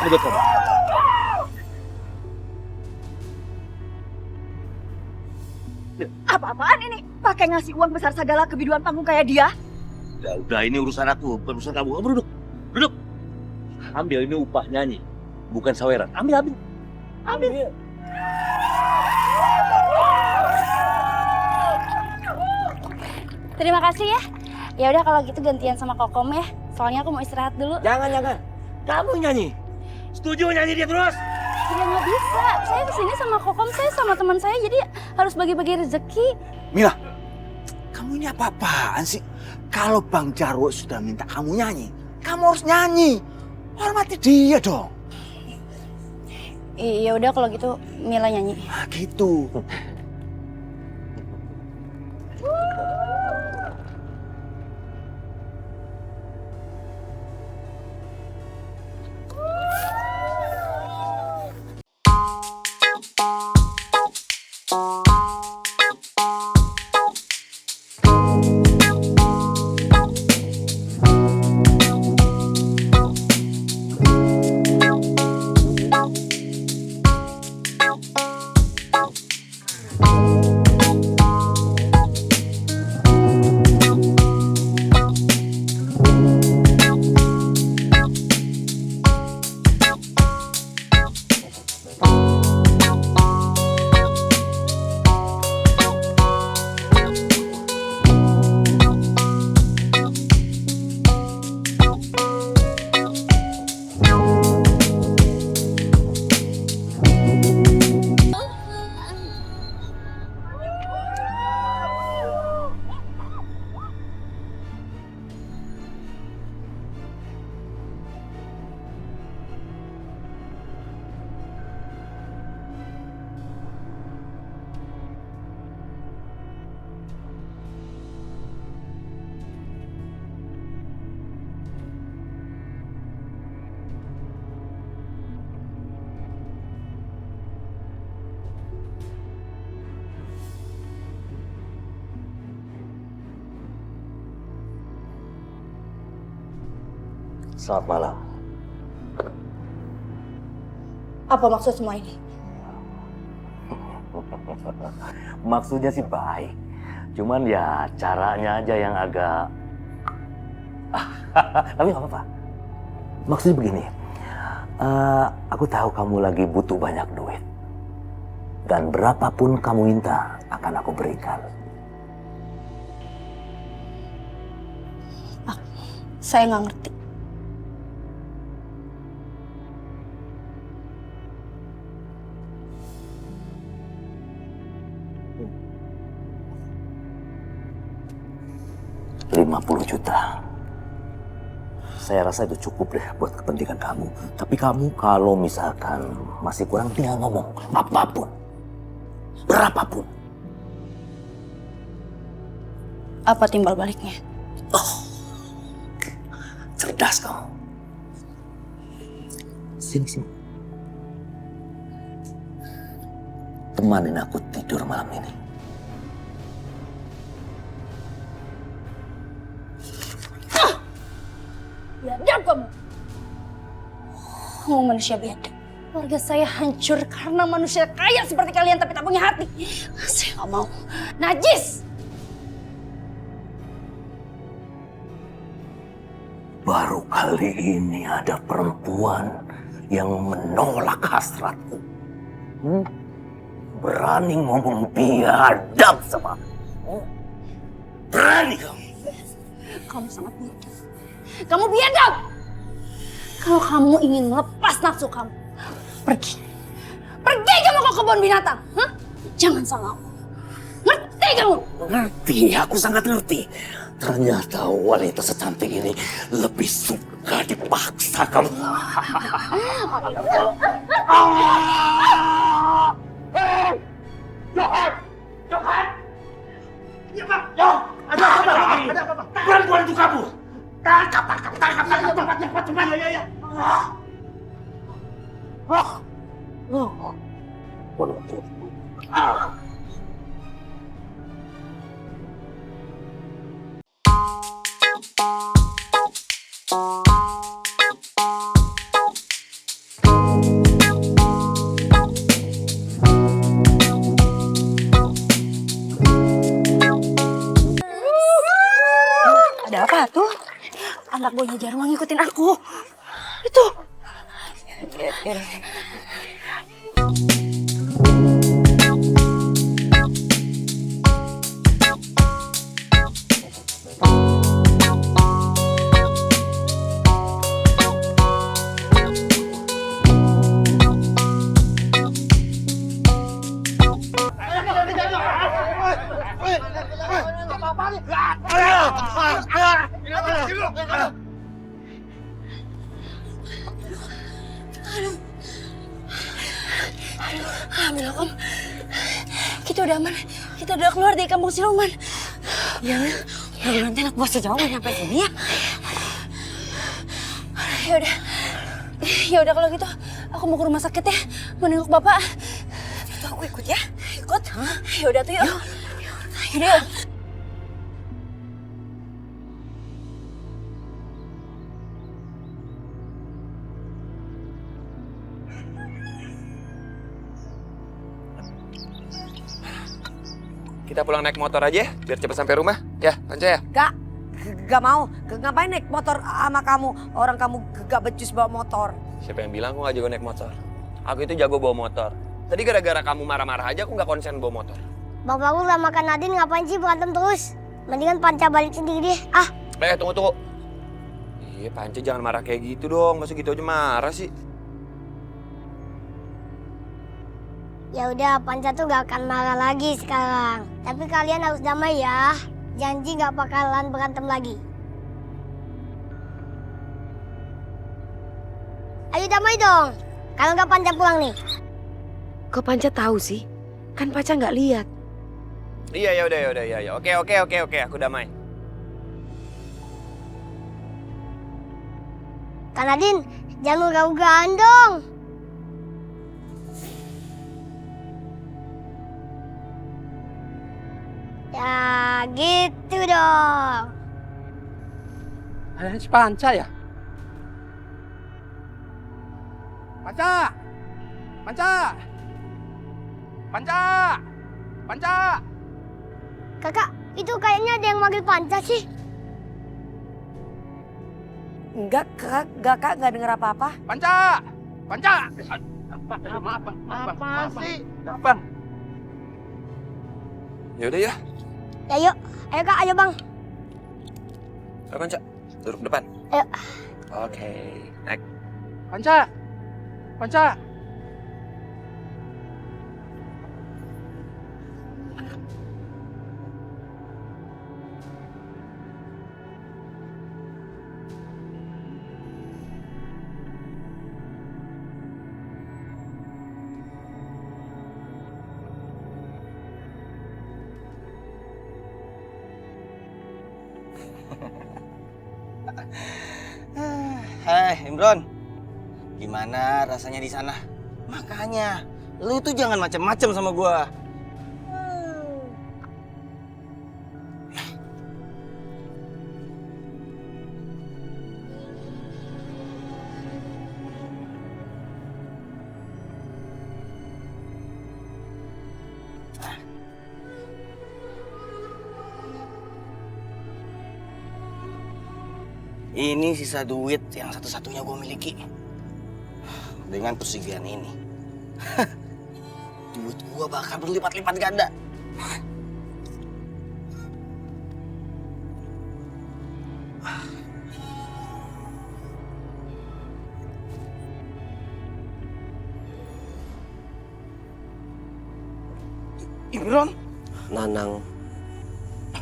Udah kamu. Apa-apaan ini? Pakai ngasih uang besar segala ke biduan panggung kayak dia? Udah ini urusan aku, bukan urusan kamu. Kamu duduk. Duduk. Ambil ini upah nyanyi. Bukan saweran. Ambil. Terima kasih ya. Ya udah kalau gitu gantian sama Kokom ya. Soalnya aku mau istirahat dulu. Jangan. Kamu nyanyi. Setuju nyanyi dia terus? Ya nggak bisa. Saya kesini sama Kokom, saya sama teman saya jadi harus bagi-bagi rezeki. Mila, kamu ini apa-apaan sih? Kalau Bang Jarwo sudah minta kamu nyanyi, kamu harus nyanyi. Hormati dia dong. Iya udah kalau gitu Mila nyanyi. Nah, gitu. Selamat malam. Apa maksud semua ini? Maksudnya sih baik. Cuman ya caranya aja yang agak... Tapi nggak apa-apa. Maksudnya begini. Aku tahu kamu lagi butuh banyak duit. Dan berapapun kamu minta akan aku berikan. Saya nggak ngerti. $50 juta. Saya rasa itu cukup deh buat kepentingan kamu. Tapi kamu kalau misalkan masih kurang tinggal ngomong apapun. Berapapun. Apa timbal baliknya? Cerdas kamu. Sini. Temanin aku tidur malam ini. Biadab kamu. Oh manusia biadab. Keluarga saya hancur karena manusia kaya seperti kalian tapi tak punya hati. Saya nggak mau. Najis. Baru kali ini ada perempuan yang menolak hasratku. Berani ngomong biadab sama aku. Berani kamu. Kamu sangat biadab. Kamu biadab. Kalau kamu ingin melepas nafsu kamu, pergi. Pergi kamu ke kebun binatang. Hah? Jangan sama aku. Ngerti kamu? Ngerti, aku sangat ngerti. Ternyata wanita secantik ini lebih suka dipaksa kamu. Johan! Ya Pak, ada apa? Perempuan itu kabur. Tangkap, cepat. Ya. anak buahnya Jarwo ngikutin aku. Itu. Alhamdulillah, Om. Kita udah aman. Kita udah keluar dari kampung siluman. Iya, Mil. Ya, nanti anak buah sejauh nggak nyampe sini ya. Ya udah kalau gitu, aku mau ke rumah sakit ya. Mau nengok Bapak. Tuh, aku ikut ya. Ikut? Ya udah tuh yuk. Yaudah yuk. Kita pulang naik motor aja ya, biar cepat sampai rumah. Ya, Panca ya? Gak mau. Ngapain naik motor sama kamu? Orang kamu gak becus bawa motor. Siapa yang bilang aku nggak jago naik motor? Aku itu jago bawa motor. Tadi gara-gara kamu marah-marah aja aku nggak konsen bawa motor. Bang Paul sama Kak Nadine ngapain sih berantem terus? Mendingan Panca balik sendiri deh. Ah, Tunggu. Iya, Panca jangan marah kayak gitu dong. Masa gitu aja marah sih? ya udah Panca tuh gak akan marah lagi sekarang. Tapi kalian harus damai ya. Janji gak bakalan berantem lagi. Ayo damai dong. Kalau nggak Panca pulang nih. Kok Panca tahu sih? Kan Panca nggak lihat. Iya, ya udah. Oke, aku damai. Kak Nadine, jangan ugal-ugalan dong. Ya gitu dong. Ada si Panca ya? Panca! Kakak, itu kayaknya ada yang manggil Panca sih. Enggak, Kak, nggak dengar apa-apa. Panca! Maaf, sih? Bang. Ya udah ya. Ya yuk, ayo Kak, ayo Bang. Ayo Panca, duduk depan. Ayo. Oke, naik. Panca! Hai Imron, gimana rasanya di sana? Makanya, lu tuh jangan macem-macem sama gua. Ini sisa duit yang satu-satunya gue miliki. Dengan persegian ini, duit gue bakal berlipat-lipat ganda. Imron? Nanang,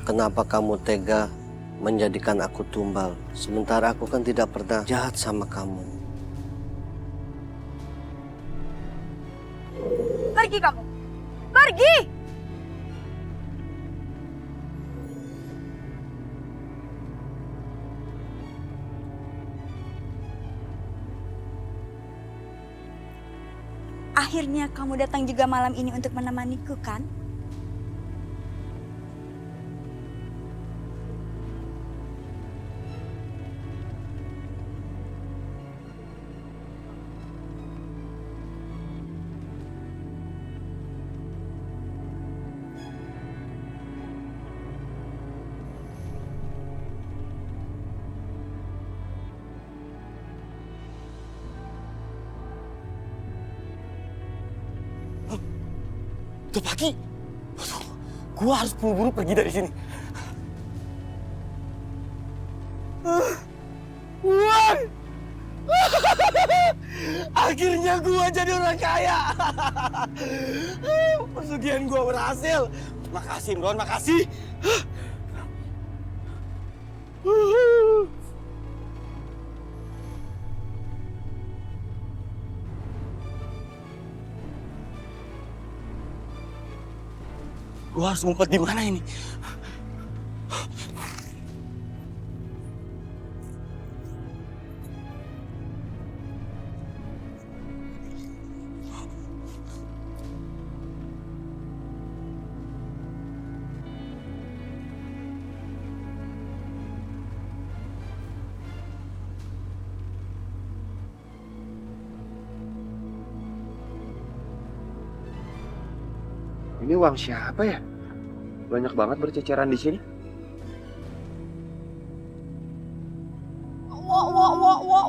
kenapa kamu tega menjadikan aku tumbal, sementara aku kan tidak pernah jahat sama kamu. Pergi kamu. Pergi! Akhirnya kamu datang juga malam ini untuk menemaniku, kan? Udah pagi. Aduh, gua harus buru-buru pergi dari sini. Uang! Akhirnya gua jadi orang kaya. Pesugihan gua berhasil. Makasih, Imron, makasih. Gua harus ngumpet di mana ini? Ini uang siapa ya? Banyak banget berceceran di sini.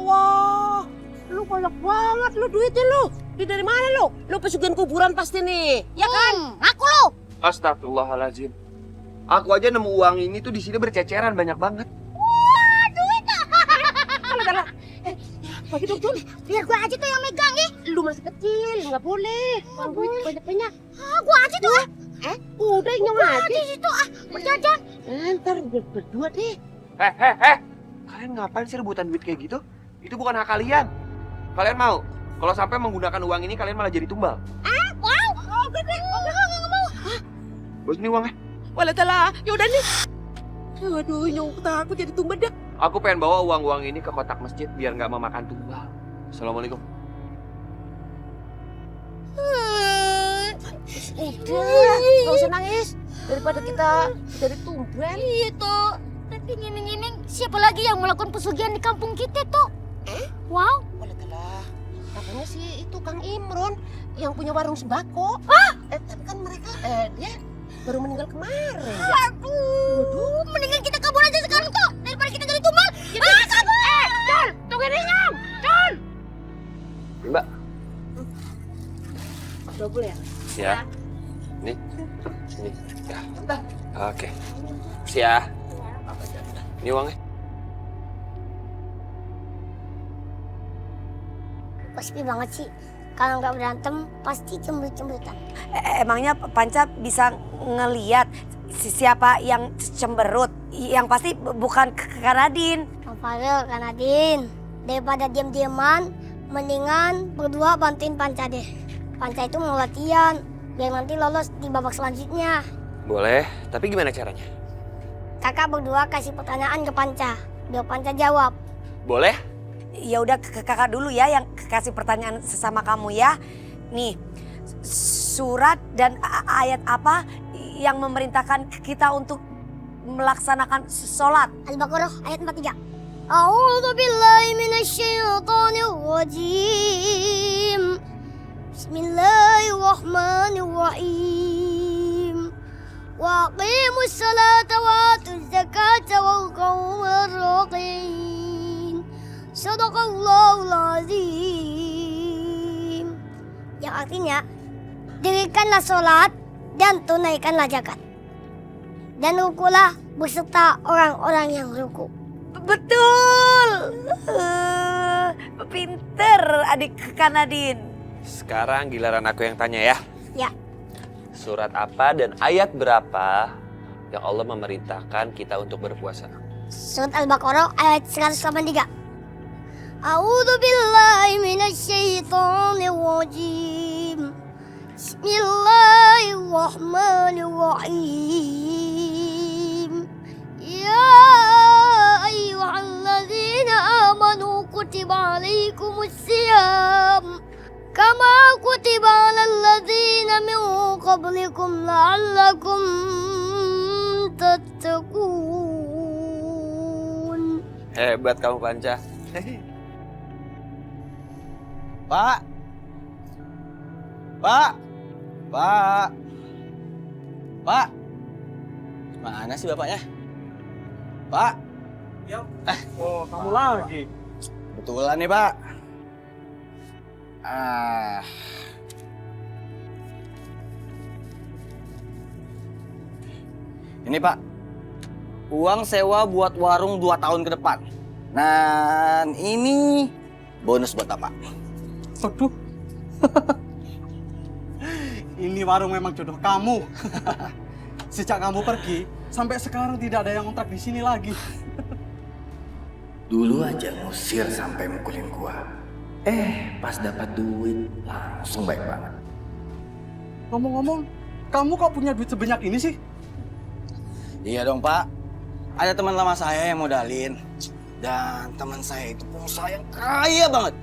Wah. Lu banyak banget lu duitnya lu. Duit dari mana lu? Lu pesugihan kuburan pasti nih. Ya kan? Aku lu. Astagfirullahaladzim. Aku aja nemu uang ini tuh di sini berceceran banyak banget. Wah, duit. Bagi dong, Jun. Biar gua aja tuh yang megang ya. Lu masih kecil, nggak boleh. Duit banyak-banyak. Gua aja tuh. Udah nyong aja. Di situ berjajan. Ntar berdua deh. Kalian ngapain sih rebutan duit kayak gitu? Itu bukan hak kalian. Kalian mau? Kalau sampai menggunakan uang ini kalian malah jadi tumbal. Wow. Enggak mau. Bos ini uangnya. Walah, yaudah nih. Aduh, nyong takut jadi tumbal dah. Aku pengen bawa uang-uang ini ke kotak masjid biar nggak memakan tumbal. Assalamualaikum. Udah, nggak usah nangis. Daripada kita jadi tumbal. Itu. Tapi ngining-ngining siapa lagi yang melakukan pesugihan di kampung kita tuh? Wow. Walah, katanya sih itu Kang Imron yang punya warung sembako. Tapi kan mereka dia baru meninggal kemarin. Aduh, mendingan kita kabur aja sekarang tuh daripada kita jadi tumbal. Kabur! Jol, tungguin ini Nyong. Jol. Mbak. 20 ya? Ya. Nih. Ya. Oke. Siap. Ini uangnya. Pasti banget sih. Kalau nggak berantem, pasti cemburu-cemburutan. Emangnya Panca bisa ngeliat siapa yang cemberut? Yang pasti bukan Kak Nadine. Kang Farel, Kang Nadine, daripada diam-diaman, mendingan berdua bantuin Panca deh. Panca itu mau latihan, biar nanti lolos di babak selanjutnya. Boleh, tapi gimana caranya? Kakak berdua kasih pertanyaan ke Panca, biar Panca jawab. Boleh? Ya udah kakak dulu ya yang kasih pertanyaan sesama kamu ya. Nih, surat dan ayat apa yang memerintahkan kita untuk melaksanakan sholat? Al-Baqarah ayat 43. A'udzu billahi minasyaitonir rajim. Bismillahirrahmanirrahim. Wa aqimus salata wa atuz zakata warka'u ma'ar-raki'in. Sadaqallahul azim. Yang artinya, dirikanlah sholat dan tunaikanlah zakat. Dan rukulah beserta orang-orang yang ruku. Betul. Pinter adik Kak Nadine. Sekarang giliran aku yang tanya ya. Ya. Surat apa dan ayat berapa yang Allah memerintahkan kita untuk berpuasa? Surat Al-Baqarah ayat 183. A'udzu billahi minasyaitonir rajim. Bismillahirrahmanirrahim. Ya ayyuhalladzina amanu kutiba alaikumus siyam kama kutiba alal ladzina min qablikum la'allakum tattaqun. Hebat kamu Panca. Pak. Pak. Pak. Pak. Mana sih bapaknya? Pak. Ya. Oh, kamu lagi. Betulan nih, Pak. Ini Pak, uang sewa buat warung 2 tahun ke depan. Dan ini bonus buat Bapak. Waduh. Ini warung memang jodoh kamu. Sejak kamu pergi, sampai sekarang tidak ada yang ngontrak di sini lagi. Dulu aja ngusir sampai mukulin gua. Pas dapat duit langsung baik banget. Ngomong-ngomong, kamu kok punya duit sebanyak ini sih? Iya dong Pak, ada teman lama saya yang modalin. Dan teman saya itu pengusaha yang kaya banget.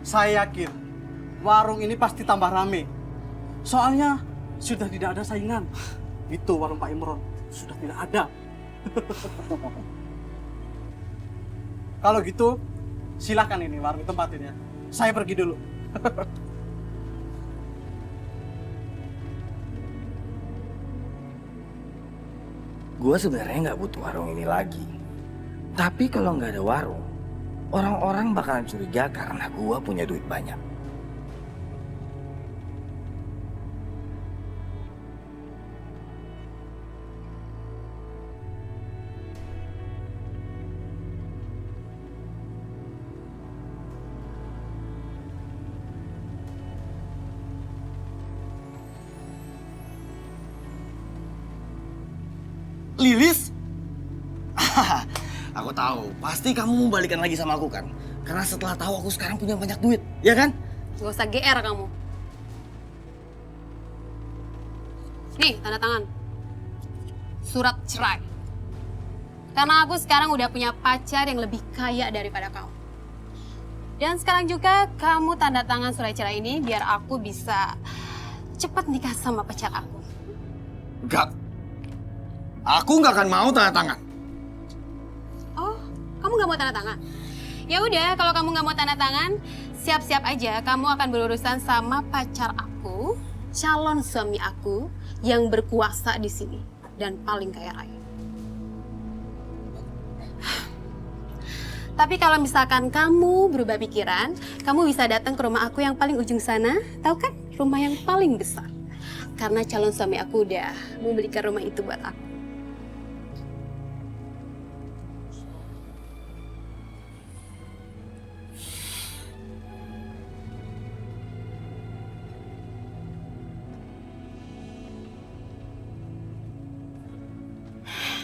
Saya yakin warung ini pasti tambah rame. Soalnya sudah tidak ada saingan. Itu warung Pak Imron sudah tidak ada. Kalau gitu, silakan ini warung tempatinnya. Saya pergi dulu. Gua sebenarnya nggak butuh warung ini lagi. Tapi kalau nggak ada warung, orang-orang bakalan curiga karena gua punya duit banyak. Lilis? Aku tahu, pasti kamu mau balikan lagi sama aku kan? Karena setelah tahu aku sekarang punya banyak duit, ya kan? Gak usah GR kamu. Nih, tanda tangan. Surat cerai. Karena aku sekarang udah punya pacar yang lebih kaya daripada kamu. Dan sekarang juga kamu tanda tangan surat cerai ini biar aku bisa cepat nikah sama pacar aku. Enggak. Aku nggak akan mau tanda tangan. Oh, kamu nggak mau tanda tangan? Ya udah, kalau kamu nggak mau tanda tangan, siap-siap aja kamu akan berurusan sama pacar aku, calon suami aku yang berkuasa di sini dan paling kaya raya. Tapi kalau misalkan kamu berubah pikiran, kamu bisa datang ke rumah aku yang paling ujung sana, tahu kan? Rumah yang paling besar. Karena calon suami aku udah membelikan rumah itu buat aku.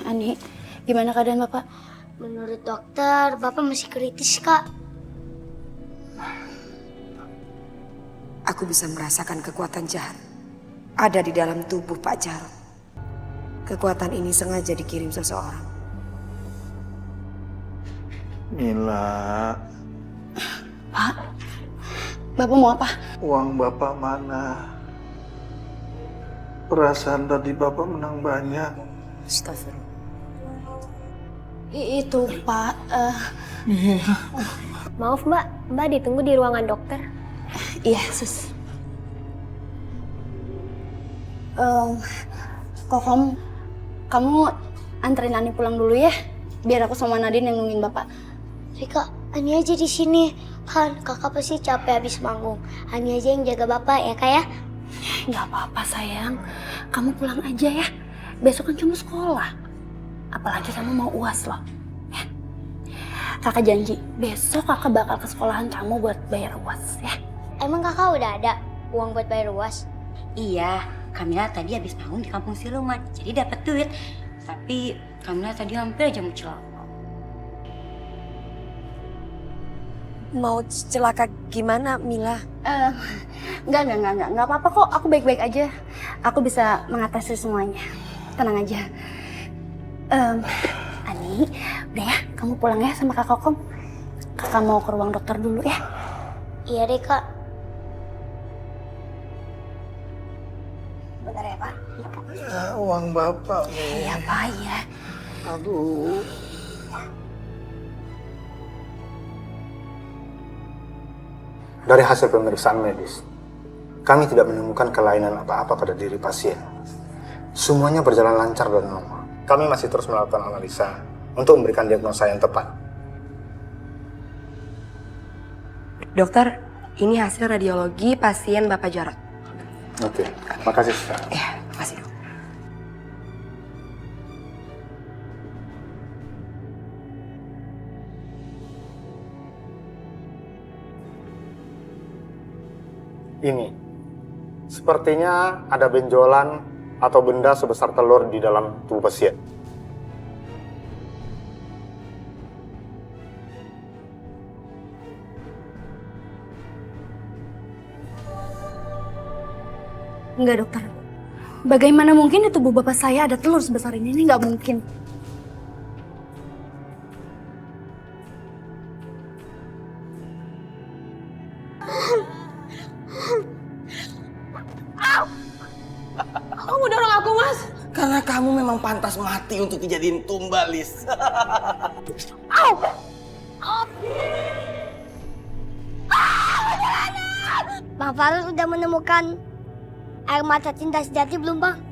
Ani, gimana keadaan Bapak? Menurut dokter, Bapak masih kritis, Kak. Aku bisa merasakan kekuatan jahat ada di dalam tubuh Pak Jarot. Kekuatan ini sengaja dikirim seseorang. Mila, Pak, Bapak mau apa? uang Bapak mana? Perasaan tadi Bapak menang banyak. Astagfirullah. Itu Pak, Maaf, Mbak. Mbak ditunggu di ruangan dokter. iya sus. Kok kamu anterin Ani pulang dulu ya, biar aku sama Nadine yang nungguin Bapak. Rika, Ani aja di sini. Kan kakak pasti capek habis manggung. Ani aja yang jaga Bapak ya, Kak ya? Nggak apa-apa sayang, kamu pulang aja ya. Besok kan cuma sekolah. Apalagi kamu mau UAS loh. Ya. Kakak janji, besok kakak bakal ke sekolahan kamu buat bayar UAS ya. Emang kakak udah ada uang buat bayar UAS? Iya, Kamila tadi habis bangun di kampung siluman, jadi dapat duit. Tapi Kamila tadi hampir aja mau celaka. Mau celaka gimana, Mila? Enggak apa-apa kok, aku baik-baik aja. Aku bisa mengatasi semuanya. Tenang aja. Ani, udah ya, kamu pulang ya sama Kak Kokom. Kakak mau ke ruang dokter dulu ya. Iya deh, Kak. Bentar ya, Pak. Uang Bapak, Mi. Iya, Pak, ya. Aduh. Dari hasil pemeriksaan medis, kami tidak menemukan kelainan apa-apa pada diri pasien. Semuanya berjalan lancar dan normal. Kami masih terus melakukan analisa untuk memberikan diagnosa yang tepat. Dokter, ini hasil radiologi pasien Bapak Jarot. Oke, makasih. Ya, makasih dok. Ini, sepertinya ada benjolan atau benda sebesar telur di dalam tubuh pasien. Enggak, dokter. Bagaimana mungkin di tubuh bapak saya ada telur sebesar ini? Ini nggak mungkin. Kamu dorong aku, Mas. Karena kamu memang pantas mati untuk dijadiin tumbal, Lis. Bang Farel udah menemukan air mata cinta sejati belum, Bang?